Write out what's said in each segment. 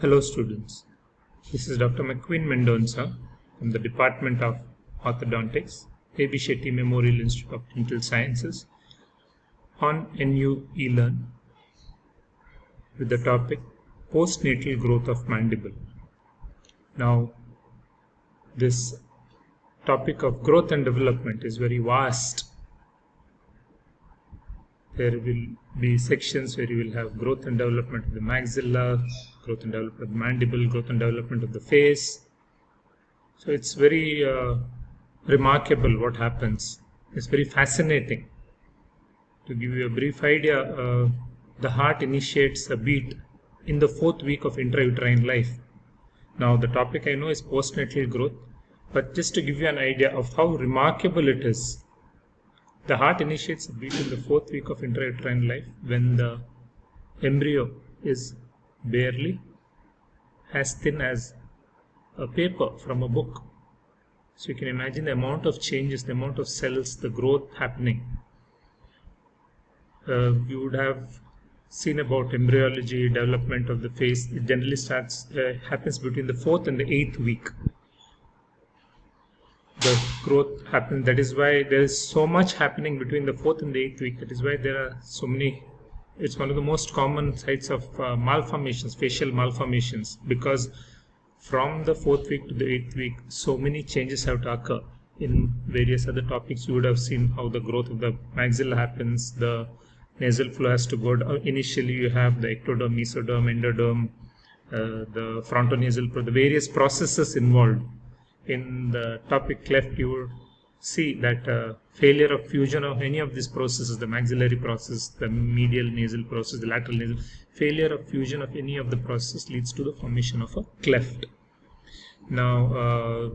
Hello students, this is Dr. McQueen Mendonca from the Department of Orthodontics, A.B. Shetty Memorial Institute of Dental Sciences on NU eLearn with the topic Postnatal Growth of Mandible. Now, this topic of growth and development is very vast. There will be sections where you will have growth and development of the maxilla, growth and development of the mandible, growth and development of the face. So it's very remarkable what happens. It's very fascinating. To give you a brief idea, the heart initiates a beat in the 4th week of intrauterine life. Now the topic I know is postnatal growth, but just to give you an idea of how remarkable it is. The heart initiates a beat in the 4th week of intrauterine life when the embryo is barely as thin as a paper from a book. So you can imagine the amount of changes, the amount of cells, the growth happening. You would have seen about embryology, development of the face. It generally happens between the 4th and the 8th week. The growth happens. That is why there is so much happening between the 4th and the 8th week. That is why there are so many. It's one of the most common sites of malformations, facial malformations, because from the 4th week to the 8th week, so many changes have to occur. In various other topics, you would have seen how the growth of the maxilla happens. The nasal flow has to go down. Initially, you have the ectoderm, mesoderm, endoderm, the frontonasal, the various processes involved. In the topic cleft, you would see that failure of fusion of any of these processes, the maxillary process, the medial nasal process, the lateral nasal, failure of fusion of any of the processes leads to the formation of a cleft. Now,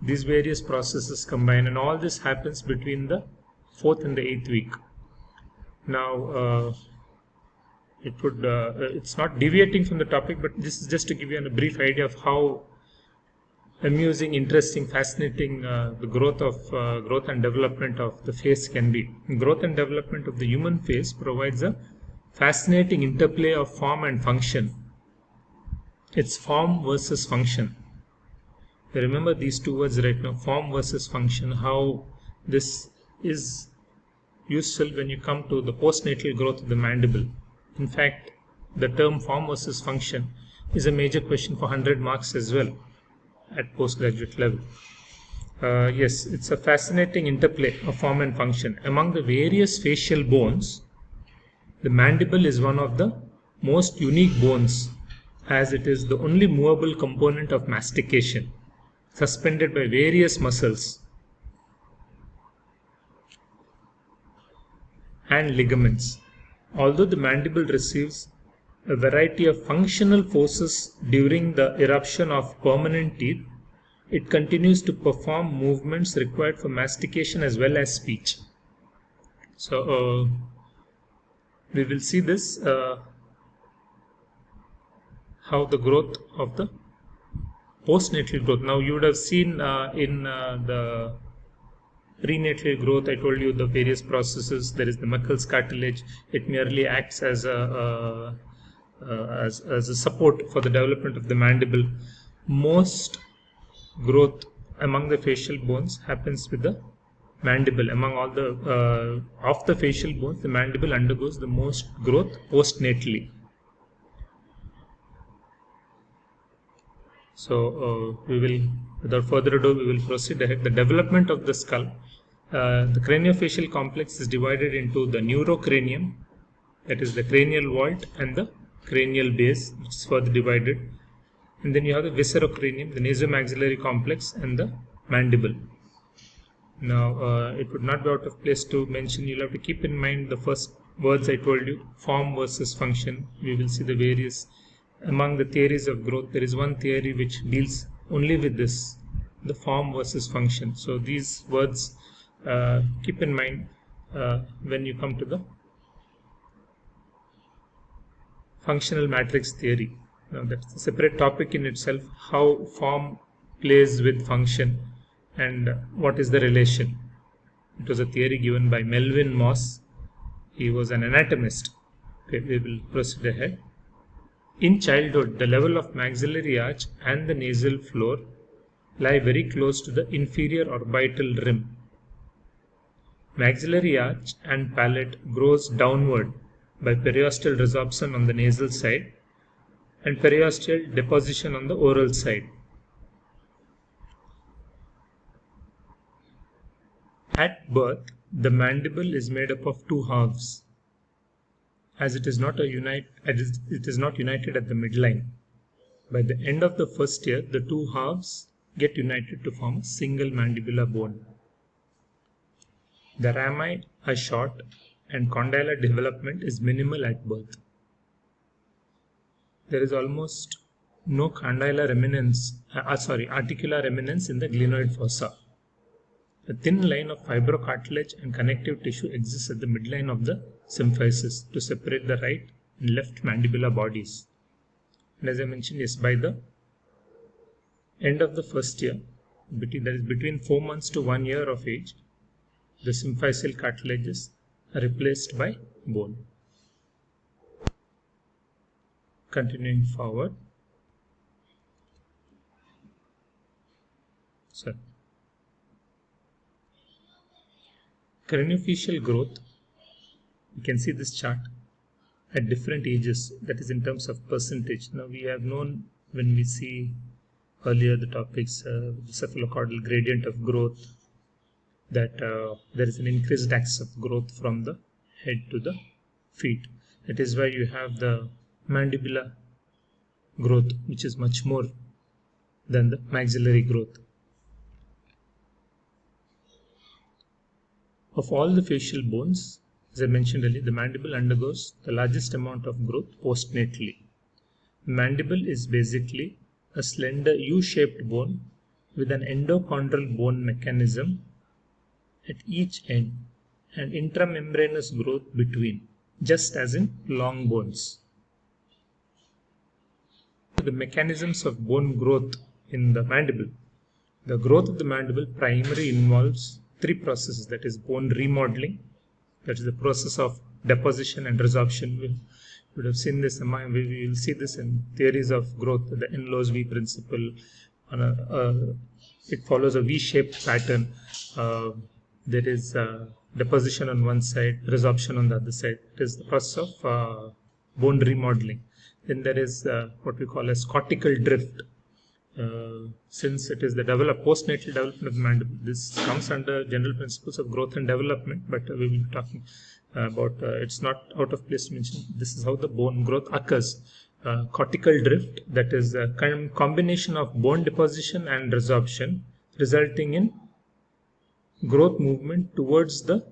these various processes combine, and all this happens between the 4th and the 8th week. Now, it's not deviating from the topic, but this is just to give you a brief idea of how amusing, interesting, fascinating the growth and development of the face can be. Growth and development of the human face provides a fascinating interplay of form and function. It's form versus function. You remember these two words right now, form versus function, how this is useful when you come to the postnatal growth of the mandible. In fact, the term form versus function is a major question for 100 marks as well at postgraduate level. Yes, it's a fascinating interplay of form and function. Among the various facial bones, the mandible is one of the most unique bones, as it is the only movable component of mastication, suspended by various muscles and ligaments. Although the mandible receives a variety of functional forces during the eruption of permanent teeth, it continues to perform movements required for mastication as well as speech. So we will see this, how the growth of the postnatal growth. Now you would have seen in the prenatal growth, I told you the various processes. There is the Meckel's cartilage. It merely acts as a support for the development of the mandible. Most growth among the facial bones happens with the mandible. Among all the of the facial bones, the mandible undergoes the most growth postnatally. So we will, without further ado, we will proceed ahead. The development of the skull. The craniofacial complex is divided into the neurocranium, that is the cranial vault, and the cranial base, which is further divided. And then you have the viscerocranium, the nasomaxillary complex, and the mandible. Now, it would not be out of place to mention, you'll have to keep in mind the first words I told you, form versus function. We will see the various, among the theories of growth, there is one theory which deals only with this, the form versus function. So these words keep in mind when you come to the functional matrix theory. Now that's a separate topic in itself, how form plays with function and what is the relation. It was a theory given by Melvin Moss. He was an anatomist. Okay, we will proceed ahead. In childhood, the level of maxillary arch and the nasal floor lie very close to the inferior orbital rim. Maxillary arch and palate grows downward by periosteal resorption on the nasal side and periosteal deposition on the oral side. At birth, the mandible is made up of two halves, as it is not united at the midline. By the end of the first year, the two halves get united to form a single mandibular bone. The rami are short and condylar development is minimal at birth. There is almost no condylar articular eminence in the glenoid fossa. A thin line of fibrocartilage and connective tissue exists at the midline of the symphysis to separate the right and left mandibular bodies. And as I mentioned, yes, by the end of the first year, that is between 4 months to 1 year of age, the symphyseal cartilages are replaced by bone. Continuing forward. Craniofacial growth, you can see this chart at different ages, that is in terms of percentage. Now we have known when we see earlier the topics, cephalocaudal gradient of growth, that there is an increased axis of growth from the head to the feet. That is why you have the mandibular growth, which is much more than the maxillary growth. Of all the facial bones, as I mentioned earlier, the mandible undergoes the largest amount of growth postnatally. The mandible is basically a slender U-shaped bone with an endochondral bone mechanism at each end and intramembranous growth between, just as in long bones. The mechanisms of bone growth in the mandible. The growth of the mandible primarily involves three processes, that is bone remodeling, that is the process of deposition and resorption. We would have seen this, we will see this in theories of growth, the Enlow's V principle. It follows a V-shaped pattern. There is deposition on one side, resorption on the other side. It is the process of bone remodeling. Then there is what we call as cortical drift. Since it is the postnatal development of the mandible, this comes under general principles of growth and development, but we will be talking about, it's not out of place to mention, this is how the bone growth occurs. Cortical drift, that is a combination of bone deposition and resorption, resulting in growth movement towards the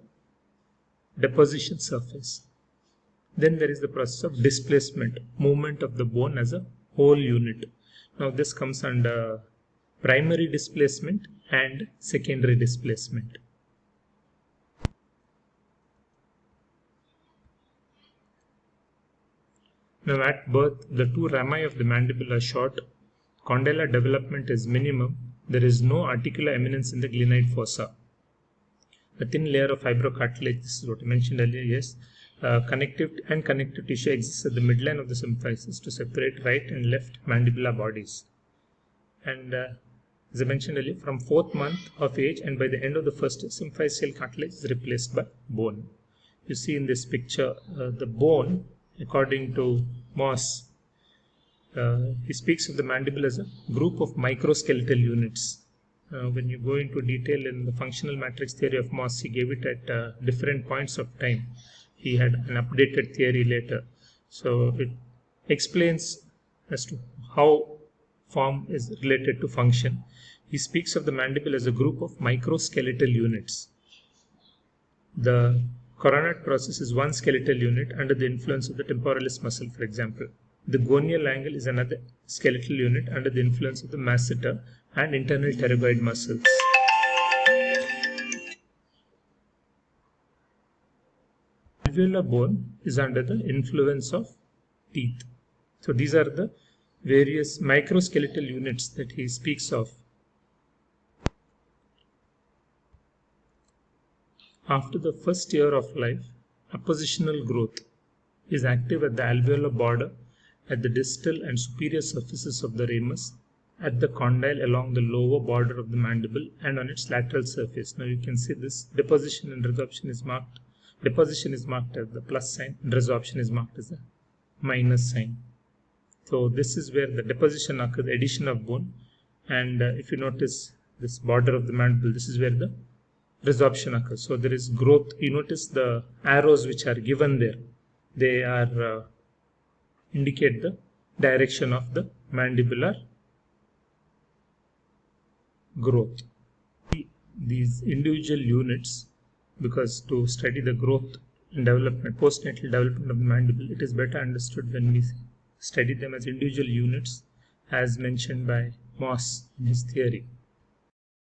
deposition surface. Then there is the process of displacement, movement of the bone as a whole unit. Now this comes under primary displacement and secondary displacement. Now at birth, the two rami of the mandible are short, condylar development is minimum, there is no articular eminence in the glenoid fossa. A thin layer of fibrocartilage, this is what I mentioned earlier, yes. Connective tissue exists at the midline of the symphysis to separate right and left mandibular bodies. And as I mentioned earlier, from 4th month of age and by the end of the first year, symphyseal cartilage is replaced by bone. You see in this picture, the bone, according to Moss, he speaks of the mandible as a group of microskeletal units. When you go into detail in the functional matrix theory of Moss, he gave it at different points of time. He had an updated theory later. So it explains as to how form is related to function. He speaks of the mandible as a group of microskeletal units. The coronate process is one skeletal unit under the influence of the temporalis muscle, for example. The gonial angle is another skeletal unit under the influence of the masseter and internal pterygoid muscles. Alveolar bone is under the influence of teeth. So these are the various microskeletal units that he speaks of. After the first year of life, appositional growth is active at the alveolar border at the distal and superior surfaces of the ramus, at the condyle along the lower border of the mandible, and on its lateral surface. Now you can see this deposition and resorption is marked. Deposition is marked as the plus sign, and resorption is marked as a minus sign. So this is where the deposition occurs, addition of bone, and if you notice this border of the mandible, this is where the resorption occurs. So there is growth. You notice the arrows which are given there, they are indicate the direction of the mandibular growth. These individual units, because to study the growth and development, postnatal development of the mandible, it is better understood when we study them as individual units, as mentioned by Moss in his theory.